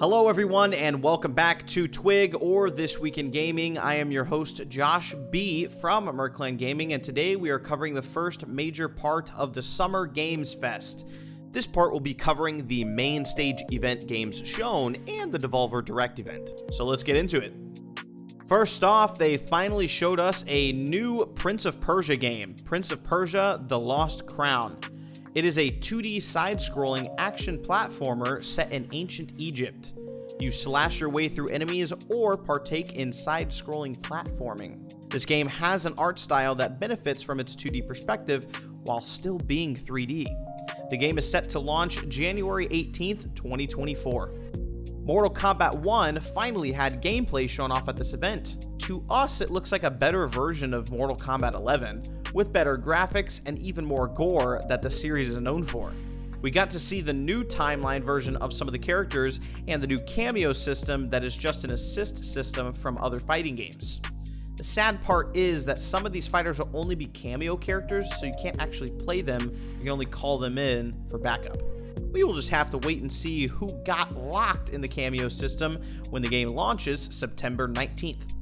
Hello everyone and welcome back to Twig or This Week in Gaming. I am your host Josh B from MER Gaming, and today we are covering the first major part of the Summer Games Fest. This part will be covering the main stage event games shown and the Devolver Direct event. So let's get into it. First off, they finally showed us a new Prince of Persia game, Prince of Persia: The Lost Crown. It is a 2D side-scrolling action platformer set in ancient Egypt. You slash your way through enemies or partake in side-scrolling platforming. This game has an art style that benefits from its 2D perspective while still being 3D. The game is set to launch January 18th, 2024. Mortal Kombat 1 finally had gameplay shown off at this event. To us, it looks like a better version of Mortal Kombat 11, with better graphics and even more gore that the series is known for. We got to see the new timeline version of some of the characters and the new cameo system that is just an assist system from other fighting games. The sad part is that some of these fighters will only be cameo characters, so you can't actually play them, you can only call them in for backup. We will just have to wait and see who got locked in the cameo system when the game launches September 19th.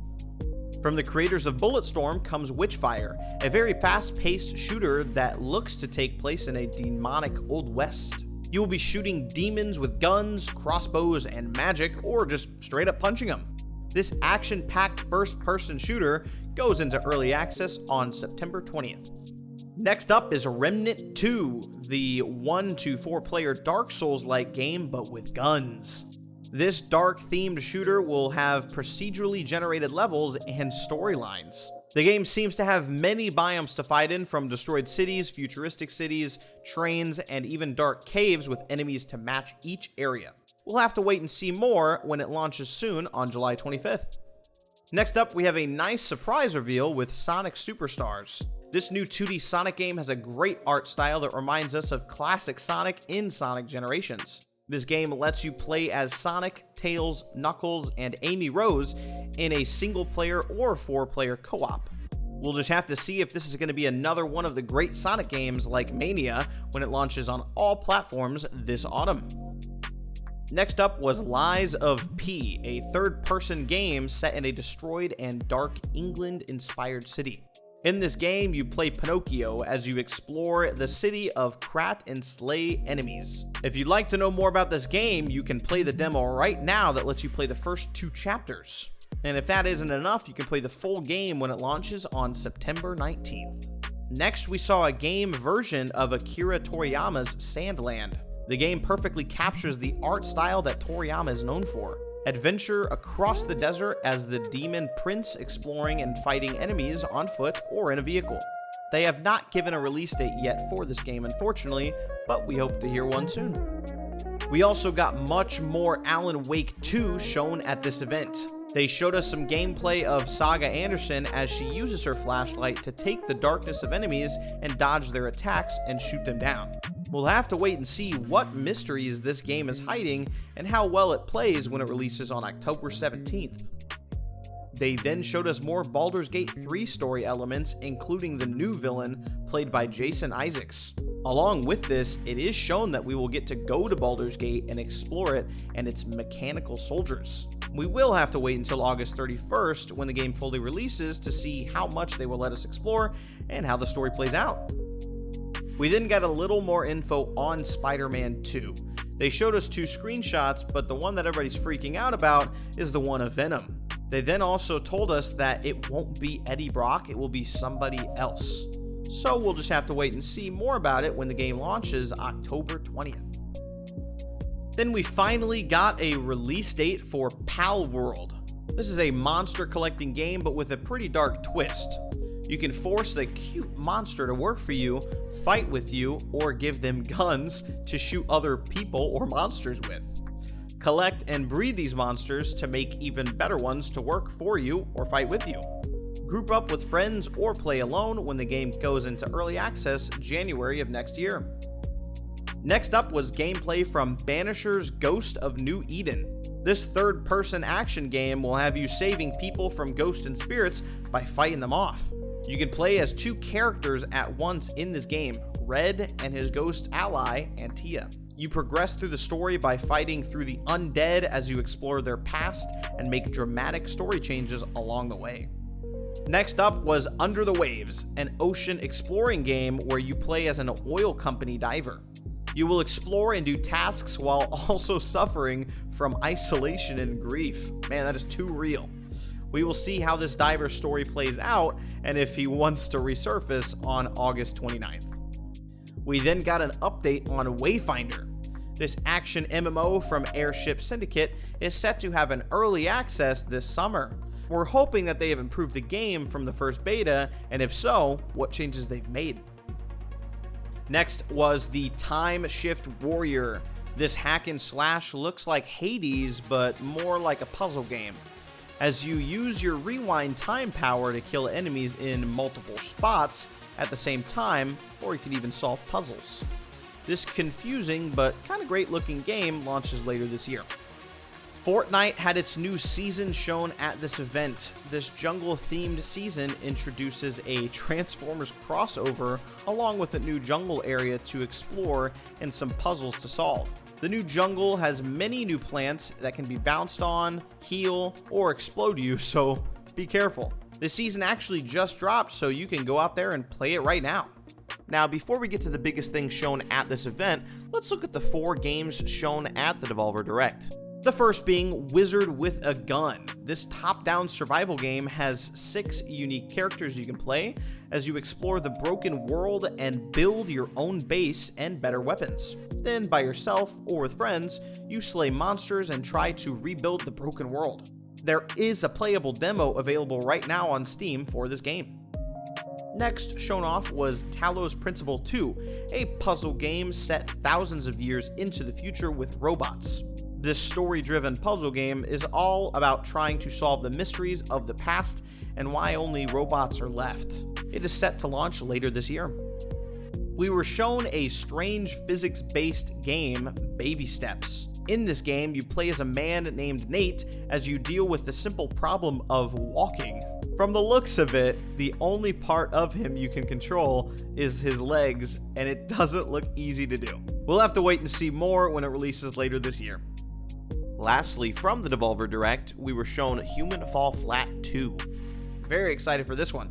From the creators of Bulletstorm comes Witchfire, a very fast-paced shooter that looks to take place in a demonic Old West. You will be shooting demons with guns, crossbows, and magic, or just straight up punching them. This action-packed first-person shooter goes into early access on September 20th. Next up is Remnant 2, the 1 to 4 player Dark Souls-like game but with guns. This dark-themed shooter will have procedurally generated levels and storylines. The game seems to have many biomes to fight in, from destroyed cities, futuristic cities, trains, and even dark caves with enemies to match each area. We'll have to wait and see more when it launches soon on July 25th. Next up, we have a nice surprise reveal with Sonic Superstars. This new 2D Sonic game has a great art style that reminds us of classic Sonic in Sonic Generations. This game lets you play as Sonic, Tails, Knuckles, and Amy Rose in a single-player or 4-player co-op. We'll just have to see if this is going to be another one of the great Sonic games like Mania when it launches on all platforms this autumn. Next up was Lies of P, a third-person game set in a destroyed and dark England-inspired city. In this game, you play Pinocchio as you explore the city of Krat and slay enemies. If you'd like to know more about this game, you can play the demo right now that lets you play the first 2 chapters. And if that isn't enough, you can play the full game when it launches on September 19th. Next, we saw a game version of Akira Toriyama's Sandland. The game perfectly captures the art style that Toriyama is known for. Adventure across the desert as the Demon Prince, exploring and fighting enemies on foot or in a vehicle. They have not given a release date yet for this game, unfortunately, but we hope to hear one soon. We also got much more Alan Wake 2 shown at this event. They showed us some gameplay of Saga Anderson as she uses her flashlight to take the darkness of enemies and dodge their attacks and shoot them down. We'll have to wait and see what mysteries this game is hiding and how well it plays when it releases on October 17th. They then showed us more Baldur's Gate 3 story elements, including the new villain played by Jason Isaacs. Along with this, it is shown that we will get to go to Baldur's Gate and explore it and its mechanical soldiers. We will have to wait until August 31st when the game fully releases to see how much they will let us explore and how the story plays out. We then got a little more info on Spider-Man 2. They showed us 2 screenshots, but the one that everybody's freaking out about is the one of Venom. They then also told us that it won't be Eddie Brock, it will be somebody else. So we'll just have to wait and see more about it when the game launches October 20th. Then we finally got a release date for Pal World. This is a monster collecting game, but with a pretty dark twist. You can force a cute monster to work for you, fight with you, or give them guns to shoot other people or monsters with. Collect and breed these monsters to make even better ones to work for you or fight with you. Group up with friends or play alone when the game goes into early access January of next year. Next up was gameplay from Banisher's Ghost of New Eden. This third-person action game will have you saving people from ghosts and spirits by fighting them off. You can play as 2 characters at once in this game, Red and his ghost ally, Antia. You progress through the story by fighting through the undead as you explore their past and make dramatic story changes along the way. Next up was Under the Waves, an ocean exploring game where you play as an oil company diver. You will explore and do tasks while also suffering from isolation and grief. Man, that is too real. We will see how this diver's story plays out and if he wants to resurface on August 29th. We then got an update on Wayfinder. This action MMO from Airship Syndicate is set to have an early access this summer. We're hoping that they have improved the game from the first beta, and if so, what changes they've made. Next was the Time Shift Warrior. This hack and slash looks like Hades, but more like a puzzle game, as you use your rewind time power to kill enemies in multiple spots at the same time, or you can even solve puzzles. This confusing but kind of great looking game launches later this year. Fortnite had its new season shown at this event. This jungle-themed season introduces a Transformers crossover along with a new jungle area to explore and some puzzles to solve. The new jungle has many new plants that can be bounced on, heal, or explode you, so be careful. This season actually just dropped, so you can go out there and play it right now. Now, before we get to the biggest thing shown at this event, let's look at the 4 games shown at the Devolver Direct. The first being Wizard with a Gun. This top-down survival game has 6 unique characters you can play as you explore the broken world and build your own base and better weapons. Then, by yourself or with friends, you slay monsters and try to rebuild the broken world. There is a playable demo available right now on Steam for this game. Next shown off was Talos Principle 2, a puzzle game set thousands of years into the future with robots. This story-driven puzzle game is all about trying to solve the mysteries of the past and why only robots are left. It is set to launch later this year. We were shown a strange physics-based game, Baby Steps. In this game, you play as a man named Nate as you deal with the simple problem of walking. From the looks of it, the only part of him you can control is his legs, and it doesn't look easy to do. We'll have to wait and see more when it releases later this year. Lastly, from the Devolver Direct, we were shown Human Fall Flat 2. Very excited for this one.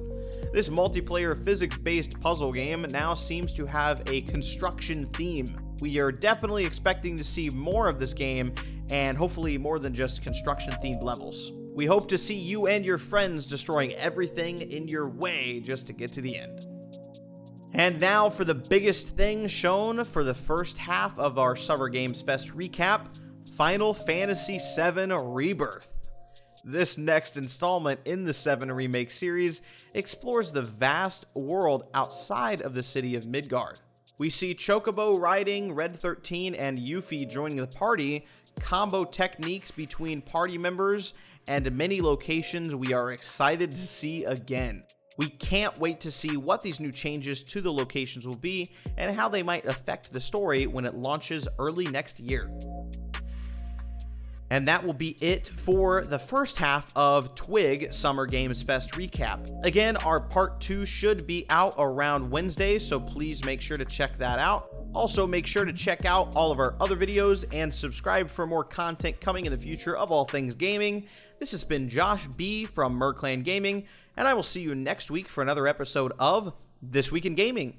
This multiplayer physics-based puzzle game now seems to have a construction theme. We are definitely expecting to see more of this game, and hopefully more than just construction-themed levels. We hope to see you and your friends destroying everything in your way just to get to the end. And now for the biggest thing shown for the first half of our Summer Games Fest recap, Final Fantasy VII Rebirth. This next installment in the 7 Remake series explores the vast world outside of the city of Midgard. We see Chocobo riding, Red 13 and Yuffie joining the party, combo techniques between party members, and many locations we are excited to see again. We can't wait to see what these new changes to the locations will be and how they might affect the story when it launches early next year. And that will be it for the first half of Twig Summer Games Fest recap. Again, our part 2 should be out around Wednesday, so please make sure to check that out. Also, make sure to check out all of our other videos and subscribe for more content coming in the future of all things gaming. This has been Josh B. from MER Gaming, and I will see you next week for another episode of This Week in Gaming.